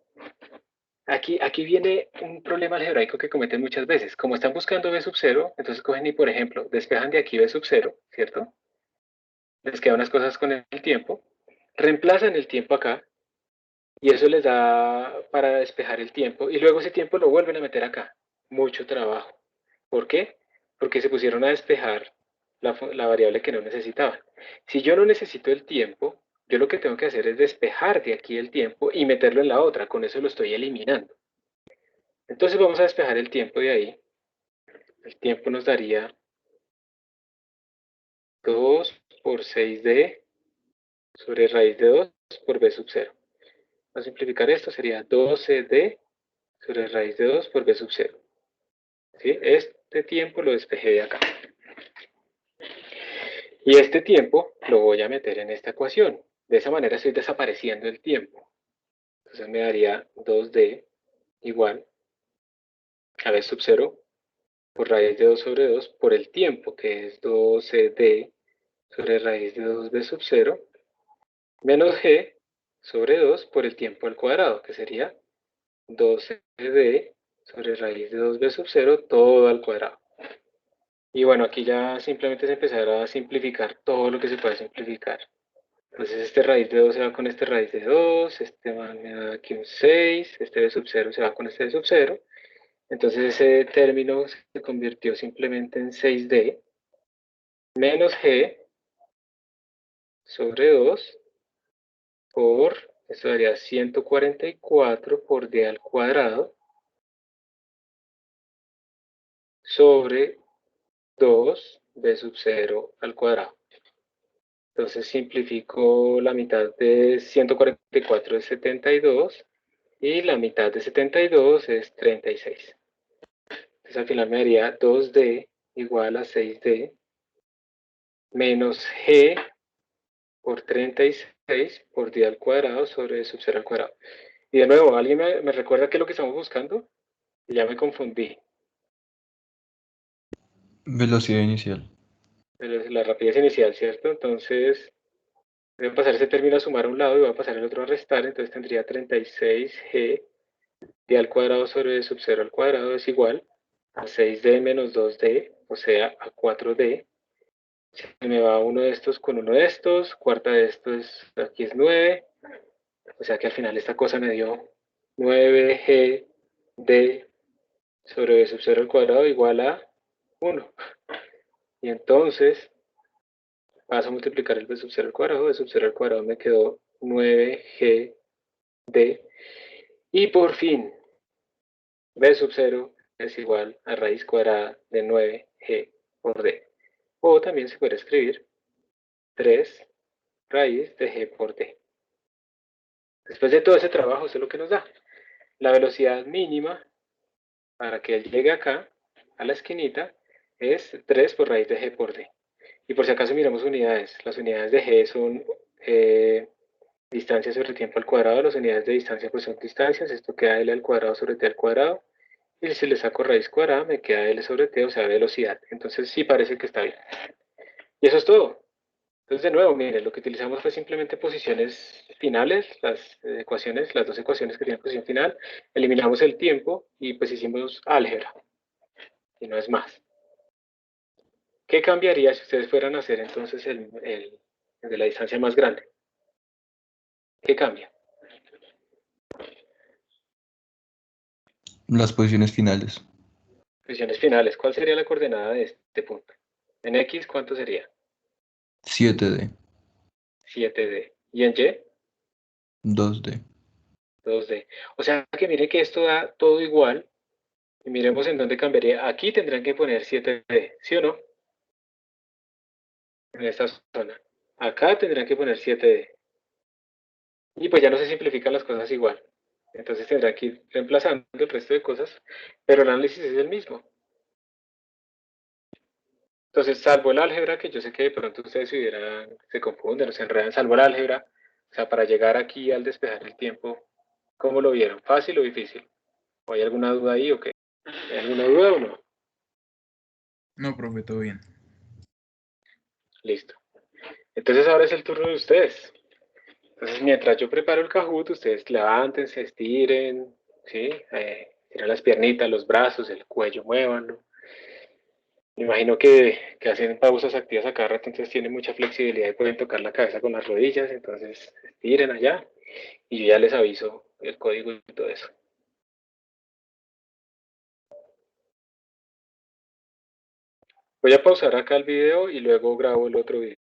A: aquí viene un problema algebraico que cometen muchas veces. Como están buscando V sub 0, entonces cogen y, por ejemplo, despejan de aquí V sub 0, ¿cierto? Les quedan unas cosas con el tiempo, reemplazan el tiempo acá, y eso les da para despejar el tiempo, y luego ese tiempo lo vuelven a meter acá. Mucho trabajo. ¿Por qué? Porque se pusieron a despejar la variable que no necesitaban. Si yo no necesito el tiempo, yo lo que tengo que hacer es despejar de aquí el tiempo y meterlo en la otra, con eso lo estoy eliminando. Entonces vamos a despejar el tiempo de ahí. El tiempo nos daría 2 por 6D sobre raíz de 2 por B sub 0. Para simplificar esto sería 12D sobre raíz de 2 por B sub 0. ¿Sí? Este tiempo lo despejé de acá. Y este tiempo lo voy a meter en esta ecuación. De esa manera estoy desapareciendo el tiempo. Entonces me daría 2D igual a B sub 0 por raíz de 2 sobre 2 por el tiempo, que es 12D sobre raíz de 2B sub 0 menos G sobre 2 por el tiempo al cuadrado, que sería 12D sobre raíz de 2B sub 0 todo al cuadrado. Y bueno, aquí ya simplemente es empezar a simplificar todo lo que se puede simplificar. Entonces este raíz de 2 se va con este raíz de 2, este me da aquí un 6, este B sub 0 se va con este B sub 0. Entonces ese término se convirtió simplemente en 6D menos G sobre 2 por, esto daría 144 por D al cuadrado sobre 2 B sub 0 al cuadrado. Entonces simplifico la mitad de 144 es 72 y la mitad de 72 es 36. Entonces al final me daría 2D igual a 6D menos G por 36 por D al cuadrado sobre sub 0 al cuadrado. Y de nuevo, ¿alguien me recuerda qué es lo que estamos buscando? Ya me confundí.
B: Velocidad inicial.
A: La rapidez inicial, ¿cierto? Entonces, voy a pasar ese término a sumar a un lado y voy a pasar el otro a restar. Entonces tendría 36G D al cuadrado sobre sub 0 al cuadrado es igual a 6D menos 2D, o sea, a 4D. Se me va uno de estos con uno de estos, cuarta de estos, aquí es 9, o sea que al final esta cosa me dio 9G sobre b sub 0 al cuadrado igual a 1. Y entonces paso a multiplicar el b sub 0 al cuadrado, b sub 0 al cuadrado me quedó 9Gd. Y por fin, b sub 0 es igual a raíz cuadrada de 9G por d. O también se puede escribir 3 raíz de g por d. Después de todo ese trabajo, eso es lo que nos da. La velocidad mínima para que él llegue acá, a la esquinita, es 3 por raíz de g por d. Y por si acaso miramos unidades, las unidades de g son distancia sobre tiempo al cuadrado, las unidades de distancia pues son distancias, esto queda L al cuadrado sobre T al cuadrado, y si le saco raíz cuadrada me queda L sobre T, o sea, velocidad. Entonces sí parece que está bien. Y eso es todo. Entonces, de nuevo, miren, lo que utilizamos fue simplemente posiciones finales, las ecuaciones, las dos ecuaciones que tienen posición final, eliminamos el tiempo y pues hicimos álgebra, y no es más. ¿Qué cambiaría si ustedes fueran a hacer entonces el de la distancia más grande? ¿Qué cambia?
B: Las posiciones finales.
A: Posiciones finales, ¿cuál sería la coordenada de este punto? En X, ¿cuánto sería?
B: 7D.
A: 7D. ¿Y en Y?
B: 2D.
A: 2D. O sea que mire que esto da todo igual. Y miremos en dónde cambiaría. Aquí tendrán que poner 7D, ¿sí o no? En esta zona. Acá tendrán que poner 7D. Y pues ya no se simplifican las cosas igual. Entonces tendrán que ir reemplazando el resto de cosas, pero el análisis es el mismo. Entonces, salvo el álgebra, que yo sé que de pronto ustedes se confunden o se enredan, salvo el álgebra, o sea, para llegar aquí al despejar el tiempo, ¿cómo lo vieron? ¿Fácil o difícil? ¿O hay alguna duda ahí o qué? ¿Hay alguna duda o no?
H: No, profe, todo bien.
A: Listo. Entonces ahora es el turno de ustedes. Entonces, mientras yo preparo el Kahoot, ustedes levántense, estiren, ¿sí? Estiren las piernitas, los brazos, el cuello, muévanlo. Me imagino que hacen pausas activas a cada rato, entonces tienen mucha flexibilidad y pueden tocar la cabeza con las rodillas, entonces estiren allá y yo ya les aviso el código y todo eso. Voy a pausar acá el video y luego grabo el otro video.